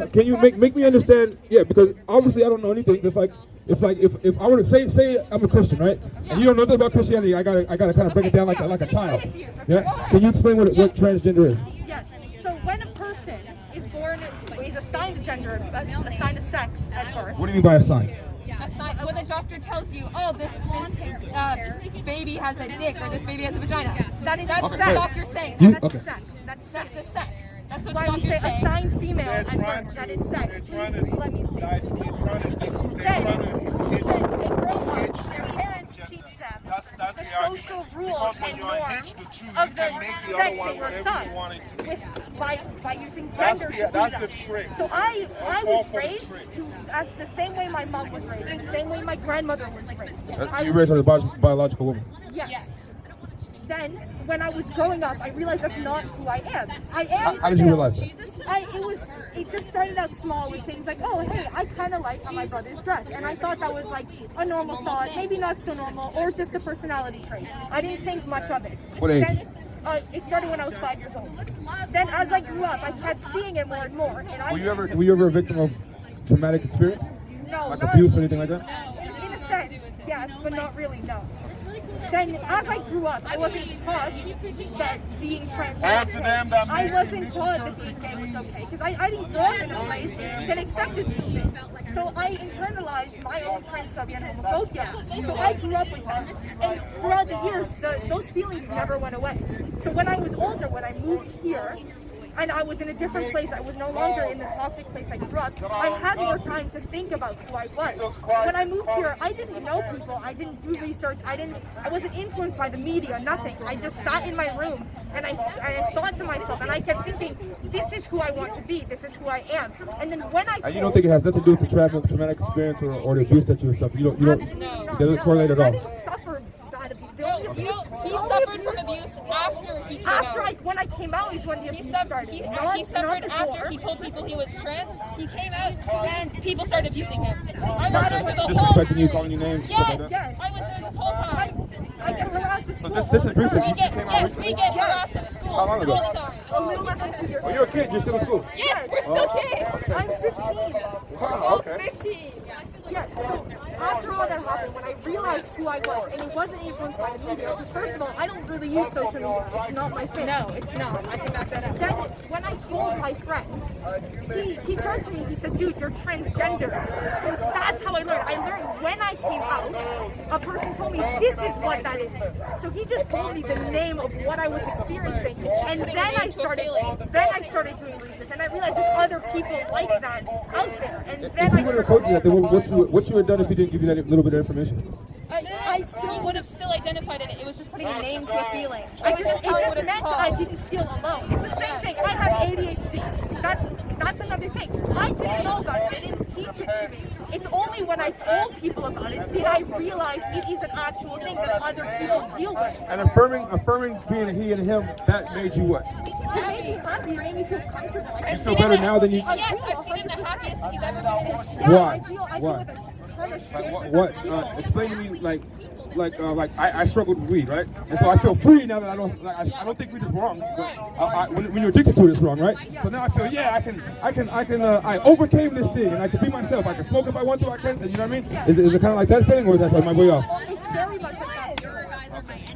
can you make me understand? Yeah, because obviously I don't know anything. Just like if I were to say I'm a Christian, right? And you don't know nothing about Christianity, I gotta kind of break it down like a child. Yeah. Can you explain what transgender is? Yes. So when a person is born, is assigned a gender, assigned a sex at birth. What do you mean by assigned? When the doctor tells you, oh, this baby has a dick or this baby has a vagina, That's what sex. the doctor's saying. That's sex. That's That's sex. the sex. That's what Why the we doctor's say saying. assigned female at birth, that is sex. Please let me speak. Then they grow up, their parents teach them the social rules and norms of the sex they were assigned by using gender to do that. So I was raised as the same way my mom was raised, the same way my grandmother was raised. So you raised as a biological woman? Yes. Then, when I was growing up, I realized that's not who I am. I am. How did you realize that? It just started out small with things like, oh, hey, I kind of like how my brother's dressed, and I thought that was like a normal thought, maybe not so normal, or just a personality trait. I didn't think much of it. What age? Then, it started when I was 5 years old. Then, as I grew up, I kept seeing it more and more. And Were you ever a victim of traumatic experience? No, like abuse or anything like that? In a sense, yes, but not really. No. Then, as I grew up, I wasn't taught that being transgender. I wasn't taught that being gay was okay, because I didn't grow up in a place that accepted two things. So I internalized my own transphobia and homophobia. So I grew up with them, and throughout the years, those feelings never went away. So when I was older, when I moved here, and I was in a different place, I was no longer in the toxic place I grew up, I had more time to think about who I was. When I moved here, I didn't know people, I didn't do research, I wasn't influenced by the media, nothing. I just sat in my room and I thought to myself, and I kept thinking, this is who I want to be, this is who I am. And then when I And you don't think it has nothing to do with the traumatic experience or the abuse that you suffered? You don't, it doesn't correlate at all? I didn't suffer that abuse. He suffered from abuse after he came out. When I came out is when the abuse started. He suffered after he told people he was trans. He came out and people started abusing him. I was there for the whole disrespecting you, calling you names, stuff like that? Yes. I was there this whole time. I get harassed at school. So this is recent. We get harassed at school How long ago? all the time. A little less than 2 years. Oh, you're a kid. You're still in school. Yes, we're still kids. I'm 15. Wow. Okay. 15. Yes, so after all that happened, when I realized who I was, and it wasn't influenced by the media, because first of all, I don't really use social media. It's not my thing. No, it's not. I can back that up. Then, when I told my friend, he turned to me, he said, dude, you're transgender. So that's how I learned. I learned when I came out, a person told me, this is what that is. So he just told me the name of what I was experiencing, and then I started doing research, and I realized there's other people like that out there. And then If he would have told you that, then what you would have done if he didn't give you that little bit of information? He would have still identified it. It was just putting a name to a feeling. It just meant I didn't feel alone. It's the same thing. I have ADHD. That's another thing. I didn't know about it. They didn't teach it to me. It's only when I told people about it did I realize it is an actual thing that other people deal with. And affirming being a he and a him, that made you what? It made me happy. It made me feel comfortable. You feel better now than you? Yes, I've seen him the happiest he's ever been in his life. Yeah, Why? I deal with a ton of shit. What? Explain to me, like I struggled with weed, right? And so I feel free now that I don't think weed is wrong. But when you're addicted to it, it's wrong, right? So now I feel, I overcame this thing, and I can be myself. I can smoke if I want to. I can. You know what I mean? Is it kind of like that feeling, or is that like my way off? It's very much like that.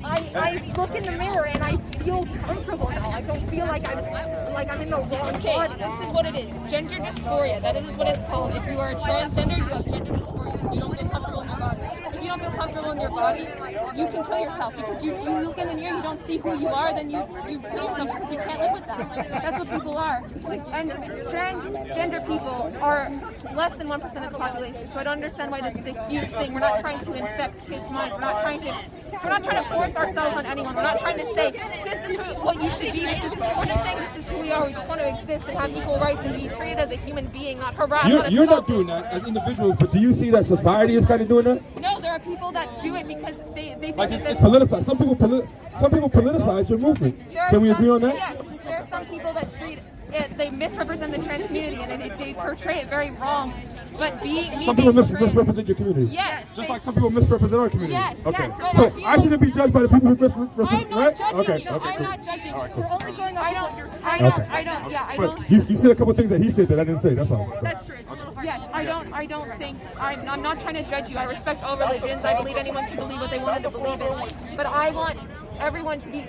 I look in the mirror and I feel comfortable now. I don't feel like I'm in the wrong Okay, body. this is what it is. Gender dysphoria. That is what it's called. If you are a transgender, you have gender dysphoria. You don't feel comfortable in your body. If you don't feel comfortable in your body, you can kill yourself because you look in the mirror, you don't see who you are, then you kill yourself because you can't live with that. That's what people are. And transgender people are less than 1% of the population. So I don't understand why this is a huge thing. We're not trying to infect kids' minds. We're not trying to force ourselves on anyone. We're not trying to say this is what you should be. We're just saying this is who we are. We just want to exist and have equal rights and be treated as a human being, not harassed. You're not doing that as individuals, but do you see that society is kind of doing that? No, there are people that do it because they think Like it's politicized. Some people politicize your movement. Can we agree on that? Yes, there are some people that treat it, they misrepresent the trans community and they portray it very wrong. But some people misrepresent your community. Yes. Just like some people misrepresent our community. Yes. Okay. Yes, but So I shouldn't be judged by the people who misrepresent. I'm not Right? judging Okay. you. Okay. I'm Cool. not judging All right, you. cool. We're only going I off don't. what you're I telling don't. us. I don't. Yeah. I But don't. you said a couple things that he said that I didn't say. That's all. That's true. It's a little hard. Yes, I don't think, I'm not trying to judge you. I respect all religions. I believe anyone can believe what they wanted to believe in. But I want everyone to be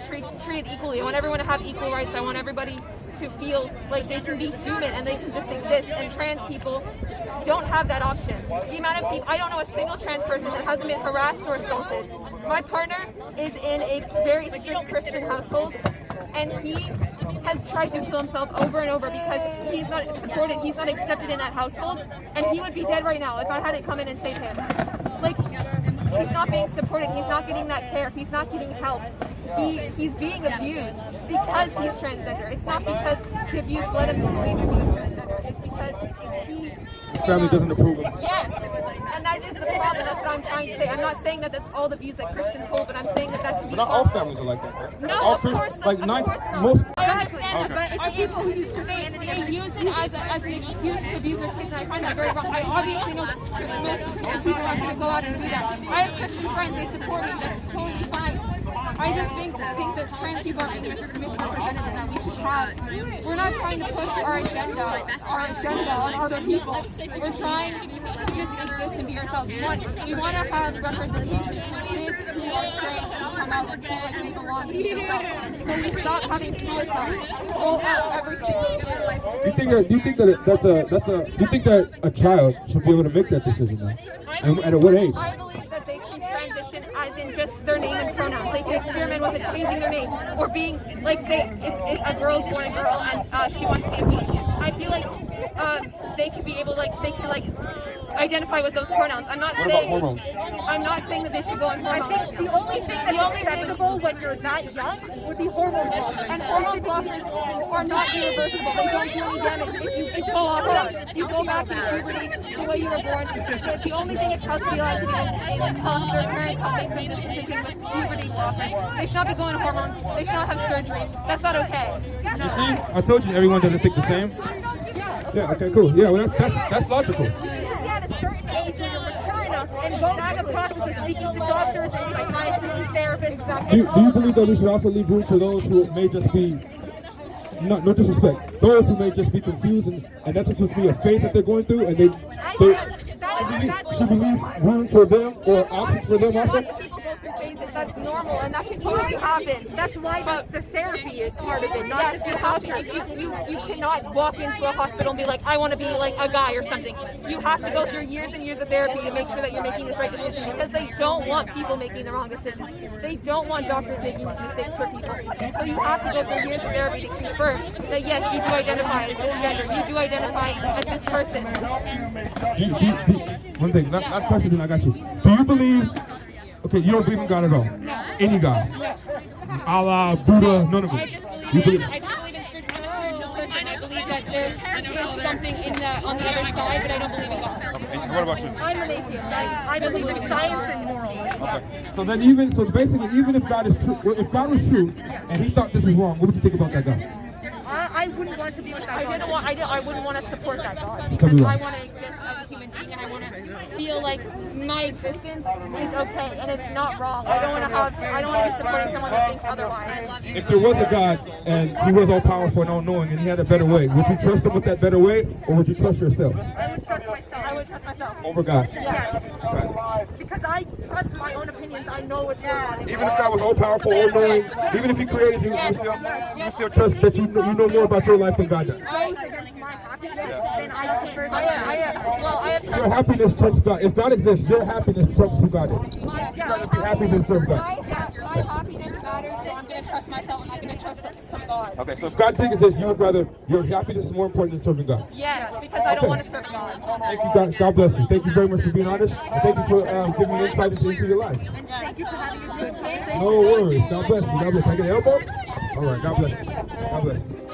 treated equally. I want everyone to have equal rights. I want everybody to feel like they can be human and they can just exist. And trans people don't have that option. The amount of people, I don't know a single trans person that hasn't been harassed or assaulted. My partner is in a very strict Christian household, and he has tried to kill himself over and over because he's not supported, he's not accepted in that household, and he would be dead right now if I hadn't come in and saved him. Like, he's not being supported, he's not getting that care, he's not getting help. He's being abused because he's transgender. It's not because the abuse led him to believe that he was transgender. It's because his family doesn't approve of. Yes, and that is the problem. That's what I'm trying to say. I'm not saying that that's all the views that Christians hold, but I'm saying that that can be. But not all families are like that, right? No, all of course not. Like Of course not. most. I understand that, Okay. but it's people who use Christianity. They use it as an excuse to abuse their kids, and I find that very wrong. I obviously know that's Christmas, and people aren't going to go out and do that. I have Christian friends; they support me. That's totally fine. I just think that trans people are being misrepresented, and that we should have. We're not trying to push our agenda on other people. We're trying to just exist and be ourselves. We want to have representation for kids who are trans and come out and feel like they belong to be themselves. So we stop having suicide go out every single year. Do you think that a child should be able to make that decision now? And at what age? I believe that they can transition as in just their name and pronouns. They can experiment with it, changing their name, or being, like, say, if a girl's born a girl and she wants to be a boy. I feel like they can be able, they can identify with those pronouns. I'm not saying that they should go on hormones. I think the only thing that's acceptable when you're that young would be hormone blockers. And hormone blockers are not irreversible. They don't do any damage. If you go off drugs, you go back into puberty the way you were born. The only thing a child should be allowed to do is help their parents help make the decision with puberty blockers. They should not be going to hormones. They should not have surgery. That's not okay. You see, I told you everyone doesn't think the same. Yeah. Okay. Cool. Yeah. Well, that's logical. At a certain age when you're mature enough and go through the process of speaking to doctors and psychiatrists and therapists. Do you believe that we should also leave room for those who may just be, no disrespect, those who may just be confused and that's just supposed to be a phase that they're going through, and should we leave room for them or options for them also? Lots of people go through phases. That's normal, and that can totally happen. That's why the therapy is part of it, not just you the have to. doctor. You cannot walk into a hospital and be like, I want to be like a guy or something. You have to go through years and years of therapy to make sure that you're making this right decision, because they don't want people making the wrong decision. They don't want doctors making these mistakes for people. So you have to go through years of therapy to confirm that yes, you do identify as cisgender. You do identify as this person. One thing, last question, then I got you. Do you believe? Okay, you don't believe in God at all? Any God? Allah, Buddha, none of I it. just You believe believe? I'm a spiritual person. I believe that there's something on the other side, but I don't believe in God. And what about you? I'm an atheist. I believe in science and morals. Okay. So basically, even if God is true, if God was true and He thought this was wrong, what would you think about that God? I wouldn't want to be with that God. I wouldn't want to support that God, because I want to exist as a human being, and I want to feel like my existence is okay and it's not wrong. I don't want to be supporting someone that thinks otherwise. If there was a God and He was all powerful and all knowing and He had a better way, would you trust Him with that better way, or would you trust yourself? I would trust myself. I would trust myself. Over God? Yes. Okay. Because I trust my own opinions. I know what's going on. Even if God was all powerful, all knowing, even if He created you, you still trust that you know more about your life than God does. Goes against my happiness, then I prefer that. Your happiness trumps God. If God exists, your happiness trumps who God is. You gotta be happy to serve God. My happiness matters, so I'm going to trust myself. I'm not going to trust some God. Okay, so if God exists, you would rather your happiness is more important than serving God. Yes, because I don't want to serve God. Thank you, God. God bless you. Thank you very much for being honest, and thank you for giving me insight into your life. Thank you for having a good day. No worries. God bless you. God bless you. Can I get an elbow? All right. God bless you. God bless you.